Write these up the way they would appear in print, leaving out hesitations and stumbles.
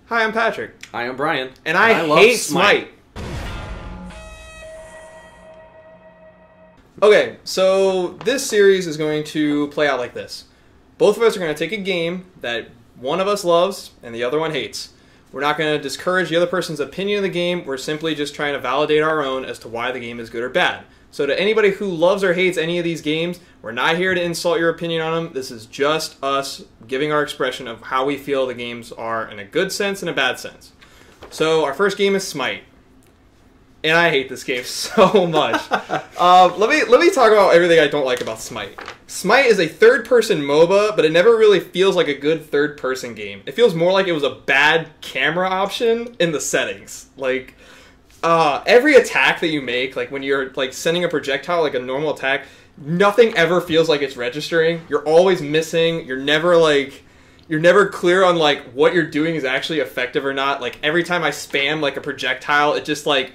Hi, I'm Patrick. I am Brian. And I hate Smite. Okay, so this series is going to play out like this. Both of us are going to take a game that one of us loves and the other one hates. We're not going to discourage the other person's opinion of the game. We're simply just trying to validate our own as to why the game is good or bad. So to anybody who loves or hates any of these games, we're not here to insult your opinion on them. This is just us giving our expression of how we feel the games are in a good sense and a bad sense. So our first game is Smite. And I hate this game so much. Let me talk about everything I don't like about Smite. Smite is a third-person MOBA, but it never really feels like a good third-person game. It feels more like it was a bad camera option in the settings. Like, every attack that you make, like when you're like sending a projectile, like a normal attack, nothing ever feels like it's registering. You're always missing. You're never clear on like what you're doing is actually effective or not. Like every time I spam like a projectile, it just like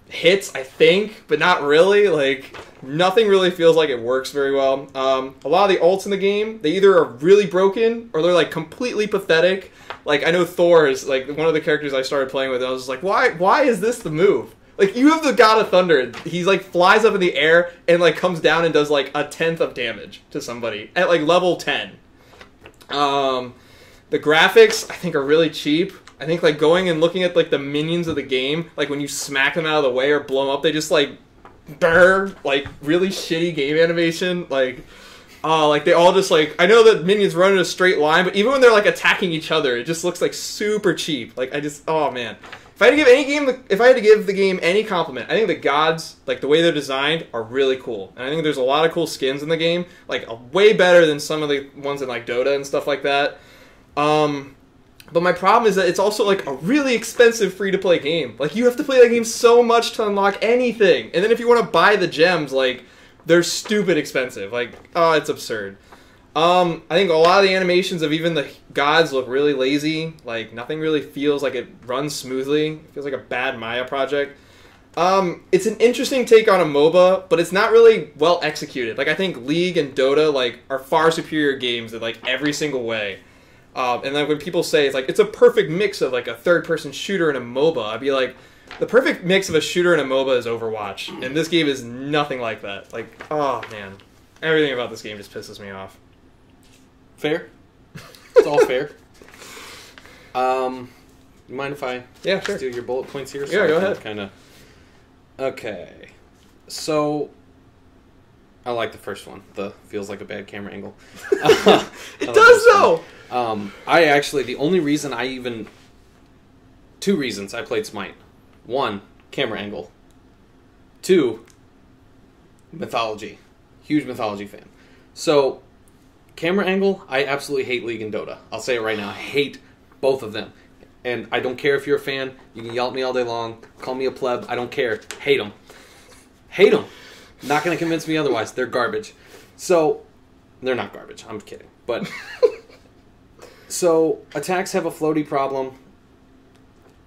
hits, I think, but not really. Like nothing really feels like it works very well. A lot of the ults in the game, they either are really broken or they're like completely pathetic. Like I know Thor is like one of the characters I started playing with. And I was just like, why is this the move? Like you have the God of Thunder. He's like flies up in the air and like comes down and does like 1/10 of damage to somebody at like level 10. The graphics I think are really cheap. I think like going and looking at like the minions of the game, like when you smack them out of the way or blow them up, they just like burr, like really shitty game animation. Like they all just like, I know that minions run in a straight line, but even when they're like attacking each other, it just looks like super cheap. Like oh man. If I had to give the game any compliment, I think the gods, like the way they're designed, are really cool. And I think there's a lot of cool skins in the game, like way better than some of the ones in like Dota and stuff like that. But my problem is that it's also like a really expensive free-to-play game. Like you have to play that game so much to unlock anything. And then if you want to buy the gems, like they're stupid expensive. Like, oh, it's absurd. I think a lot of the animations of even the gods look really lazy. Like nothing really feels like it runs smoothly. It feels like a bad Maya project. It's an interesting take on a MOBA, but it's not really well executed. Like I think League and Dota like are far superior games in like every single way. And then when people say it's like it's a perfect mix of like a third-person shooter and a MOBA, I'd be like, the perfect mix of a shooter and a MOBA is Overwatch, and this game is nothing like that. Like, oh man, everything about this game just pisses me off. Fair. It's all fair. You mind if I steal your bullet points here? Yeah, go ahead. Kind of. Okay. So, I like the first one. The feels like a bad camera angle. It does though. I actually, the only reason two reasons I played Smite. One, camera angle. Two, mythology. Huge mythology fan. So, camera angle, I absolutely hate League and Dota. I'll say it right now. I hate both of them. And I don't care if you're a fan. You can yell at me all day long. Call me a pleb. I don't care. Hate them. Hate them. Not going to convince me otherwise. They're garbage. So, they're not garbage. I'm kidding. But, so, attacks have a floaty problem.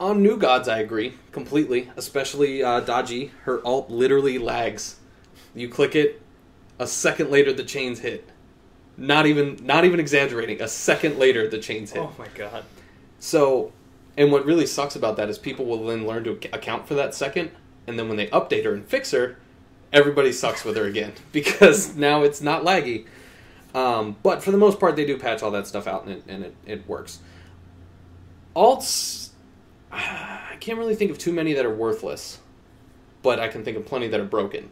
On New Gods, I agree. Completely. Especially Dodgy. Her ult literally lags. You click it, a second later the chains hit. Not even exaggerating. A second later the chains hit. Oh my god. So, and what really sucks about that is people will then learn to account for that second, and then when they update her and fix her, everybody sucks with her again because now it's not laggy. But for the most part, they do patch all that stuff out, and it works. Alts, I can't really think of too many that are worthless, but I can think of plenty that are broken.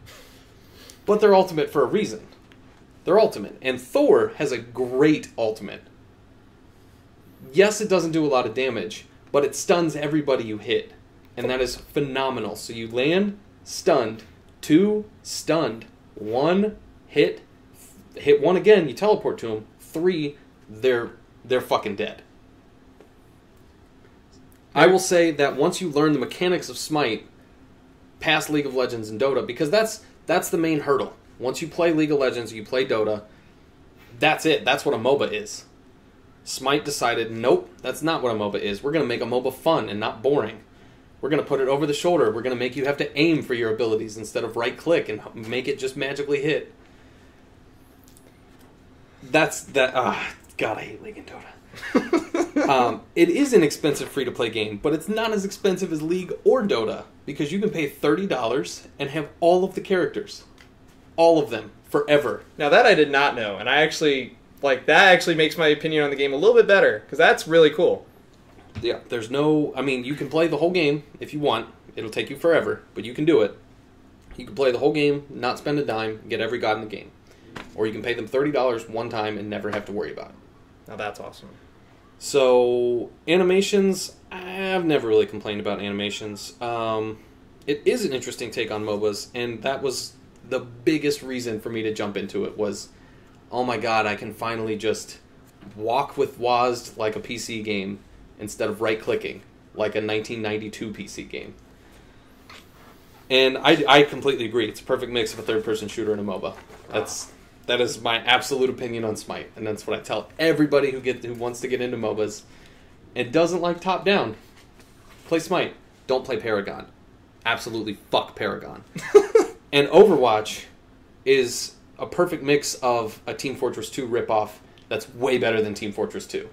But they're ultimate for a reason. They're ultimate, and Thor has a great ultimate. Yes, it doesn't do a lot of damage, but it stuns everybody you hit, and that is phenomenal. So you land, stunned, 2, stunned, 1, hit one again, you teleport to them, 3, they're fucking dead. I will say that once you learn the mechanics of Smite, past League of Legends and Dota, because that's the main hurdle. Once you play League of Legends, you play Dota, that's it. That's what a MOBA is. Smite decided, nope, that's not what a MOBA is. We're going to make a MOBA fun and not boring. We're going to put it over the shoulder. We're going to make you have to aim for your abilities instead of right-click and make it just magically hit. That's that. God, I hate League and Dota. It is an expensive free-to-play game, but it's not as expensive as League or Dota, because you can pay $30 and have all of the characters. All of them. Forever. Now that I did not know, and I actually, that actually makes my opinion on the game a little bit better, because that's really cool. Yeah, there's no... I mean, you can play the whole game if you want. It'll take you forever, but you can do it. You can play the whole game, not spend a dime, get every god in the game. Or you can pay them $30 one time and never have to worry about it. Now that's awesome. So, animations, I've never really complained about animations. It is an interesting take on MOBAs, and that was the biggest reason for me to jump into it was, oh my god, I can finally just walk with WASD like a PC game instead of right-clicking like a 1992 PC game. And I completely agree. It's a perfect mix of a third-person shooter and a MOBA. That is my absolute opinion on Smite, and that's what I tell everybody who wants to get into MOBAs and doesn't like top-down. Play Smite. Don't play Paragon. Absolutely fuck Paragon. And Overwatch is a perfect mix of a Team Fortress 2 ripoff that's way better than Team Fortress 2.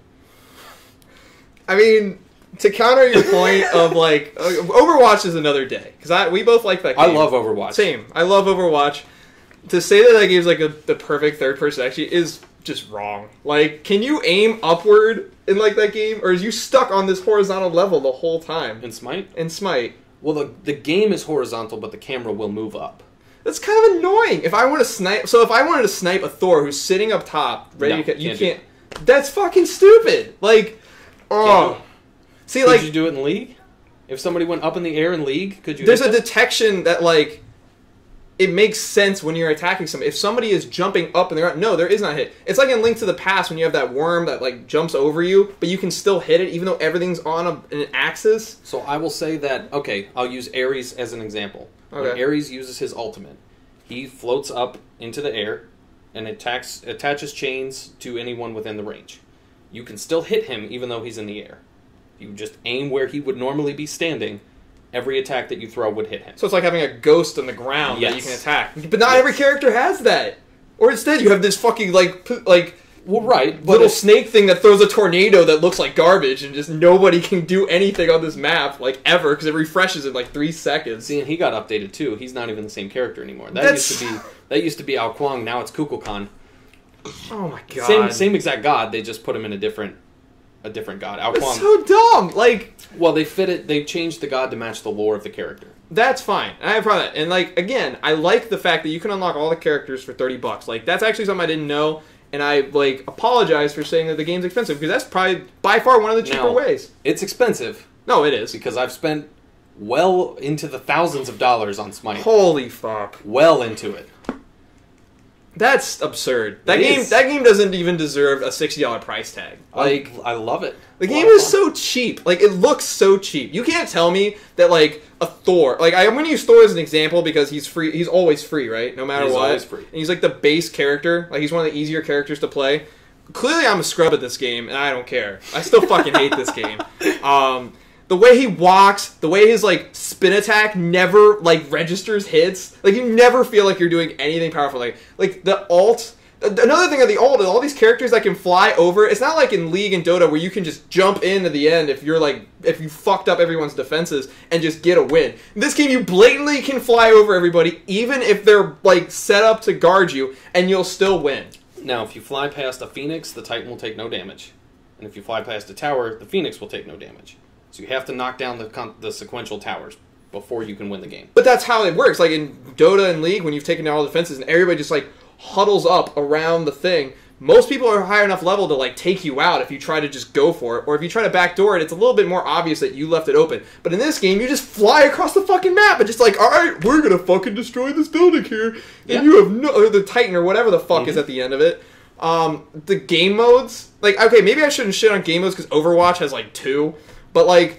I mean, to counter your point of, Overwatch is another day. Because we both like that game. I love Overwatch. Same. I love Overwatch. To say that game's the perfect third person actually is just wrong. Can you aim upward in that game? Or is you stuck on this horizontal level the whole time? In Smite? In Smite. Well, the game is horizontal, but the camera will move up. That's kind of annoying. If I want to snipe... So if I wanted to snipe a Thor who's sitting up top, ready to... You can't... That's fucking stupid. Oh. See, could you do it in League? If somebody went up in the air in League, could you... There's a detection that, it makes sense when you're attacking somebody. If somebody is jumping up in the ground, no, there is not a hit. It's like in Link to the Past when you have that worm that jumps over you, but you can still hit it even though everything's on an axis. So I will say that, okay, I'll use Ares as an example. Okay. When Ares uses his ultimate, he floats up into the air and attaches chains to anyone within the range. You can still hit him even though he's in the air. You just aim where he would normally be standing. Every attack that you throw would hit him. So it's like having a ghost on the ground that you can attack. But not every character has that. Or instead you have this fucking, well, right, little snake thing that throws a tornado that looks like garbage and just nobody can do anything on this map, ever, because it refreshes in, 3 seconds. See, and he got updated, too. He's not even the same character anymore. That used to be Ao Kuang, now it's Kukulkan. Oh my god. Same exact god, they just put him in a different god. Ao Kuang. That's so dumb! Well, they changed the god to match the lore of the character. That's fine. I have a problem with that. And, again, I like the fact that you can unlock all the characters for $30. That's actually something I didn't know, and I, apologize for saying that the game's expensive, because that's probably, by far, one of the cheaper ways. It's expensive. No, it is. Because I've spent well into the thousands of dollars on Smite. Holy fuck. Well into it. That's absurd. That game doesn't even deserve a $60 price tag. I love it. The game is so cheap. It looks so cheap. You can't tell me that a Thor. I'm going to use Thor as an example because he's free. He's always free, right? No matter what. He's always free. And he's the base character. He's one of the easier characters to play. Clearly, I'm a scrub at this game, and I don't care. I still fucking hate this game. The way he walks, the way his, spin attack never, registers hits. You never feel like you're doing anything powerful. The ult... Another thing of the ult is all these characters that can fly over. It's not like in League and Dota where you can just jump in at the end if you're, if you fucked up everyone's defenses and just get a win. In this game, you blatantly can fly over everybody, even if they're, set up to guard you, and you'll still win. Now, if you fly past a Phoenix, the Titan will take no damage. And if you fly past a tower, the Phoenix will take no damage. So you have to knock down the sequential towers before you can win the game. But that's how it works. In Dota and League, when you've taken down all the defenses and everybody just, huddles up around the thing, most people are high enough level to, take you out if you try to just go for it. Or if you try to backdoor it, it's a little bit more obvious that you left it open. But in this game, you just fly across the fucking map and just alright, we're gonna fucking destroy this building here. Yeah. And you have or the Titan or whatever the fuck is at the end of it. The game modes, okay, maybe I shouldn't shit on game modes because Overwatch has, 2. But,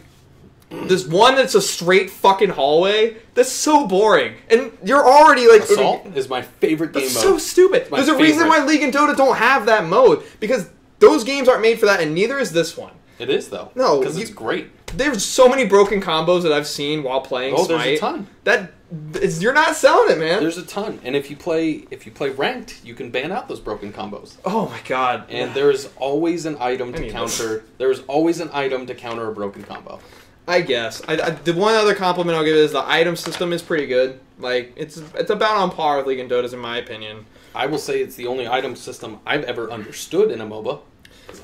there's one that's a straight fucking hallway. That's so boring. And you're already, Assault is my favorite game mode. That's so stupid. There's a reason why League and Dota don't have that mode. Because those games aren't made for that, and neither is this one. It is, though. No. Because it's great. There's so many broken combos that I've seen while playing Smite. There's a ton. You're not selling it, man. There's a ton, and if you play ranked, you can ban out those broken combos. Oh my god! And there's always an item to counter. There's always an item to counter a broken combo. I guess. The one other compliment I'll give is the item system is pretty good. Like it's about on par with League and Dota's in my opinion. I will say it's the only item system I've ever understood in a MOBA.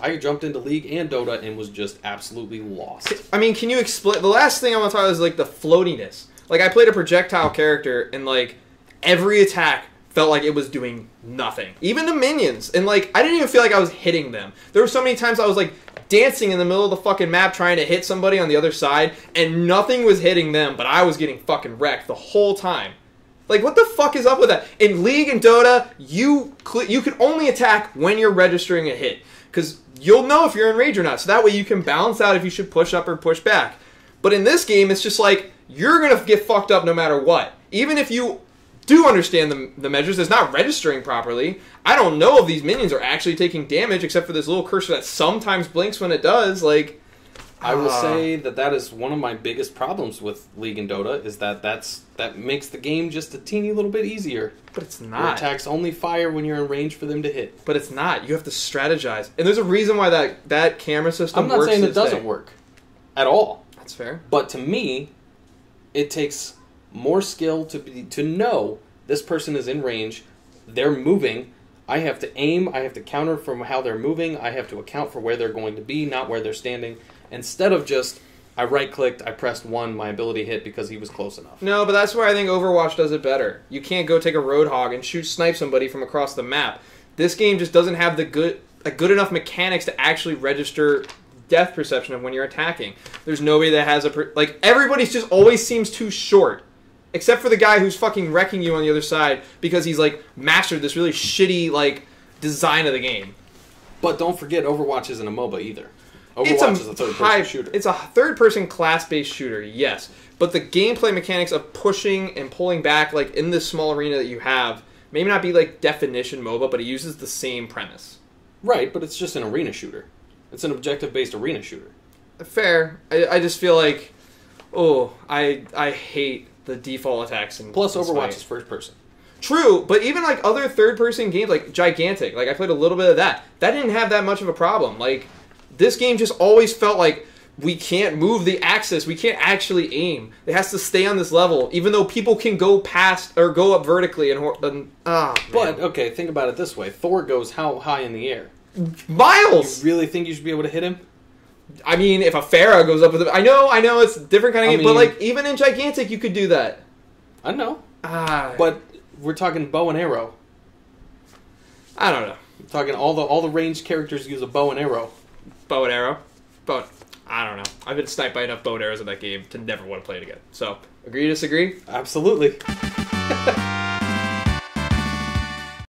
I jumped into League and Dota and was just absolutely lost. I mean, can you explain? The last thing I want to talk about is like the floatiness. Like I played a projectile character and like every attack felt like it was doing nothing. Even the minions. And like I didn't even feel like I was hitting them. There were so many times I was like dancing in the middle of the fucking map trying to hit somebody on the other side and nothing was hitting them, but I was getting fucking wrecked the whole time. Like, what the fuck is up with that? In League and Dota, you can only attack when you're registering a hit. Because you'll know if you're in rage or not. So that way you can balance out if you should push up or push back. But in this game, it's just like, you're going to get fucked up no matter what. Even if you do understand the measures, it's not registering properly. I don't know if these minions are actually taking damage, except for this little cursor that sometimes blinks when it does. Like, I will say that is one of my biggest problems with League and Dota, is that makes the game just a teeny little bit easier. But it's not. Your attacks only fire when you're in range for them to hit. But it's not. You have to strategize. And there's a reason why that camera system works. I'm not saying it doesn't work at all. That's fair. But to me, it takes more skill to know this person is in range, they're moving, I have to aim, I have to counter from how they're moving, I have to account for where they're going to be, not where they're standing, instead of just, I right-clicked, I pressed 1, my ability hit because he was close enough. No, but that's where I think Overwatch does it better. You can't go take a Roadhog and snipe somebody from across the map. This game just doesn't have the good enough mechanics to actually register depth perception of when you're attacking. There's nobody that has everybody's just always seems too short. Except for the guy who's fucking wrecking you on the other side because he's, like, mastered this really shitty, like, design of the game. But don't forget, Overwatch isn't a MOBA either. Overwatch is a third-person shooter. It's a third-person class-based shooter, yes. But the gameplay mechanics of pushing and pulling back, like, in this small arena that you have, maybe not be, like, definition MOBA, but it uses the same premise. Right, but it's just an arena shooter. It's an objective-based arena shooter. Fair. I just feel like, I hate the default attacks. Plus, Overwatch is first person. True, but even like other third-person games, like Gigantic, like I played a little bit of that. That didn't have that much of a problem. Like, this game just always felt like we can't move the axis. We can't actually aim. It has to stay on this level, even though people can go past or go up vertically. But, okay, think about it this way. Thor goes how high in the air? Miles! You really think you should be able to hit him? I mean, if a Pharah goes up with it, I know it's a different kind of game, but like even in Gigantic, you could do that. I know, but we're talking bow and arrow. I don't know. We're talking all the ranged characters use a bow and arrow. Bow and arrow, I don't know. I've been sniped by enough bow and arrows in that game to never want to play it again. So, agree to disagree? Absolutely.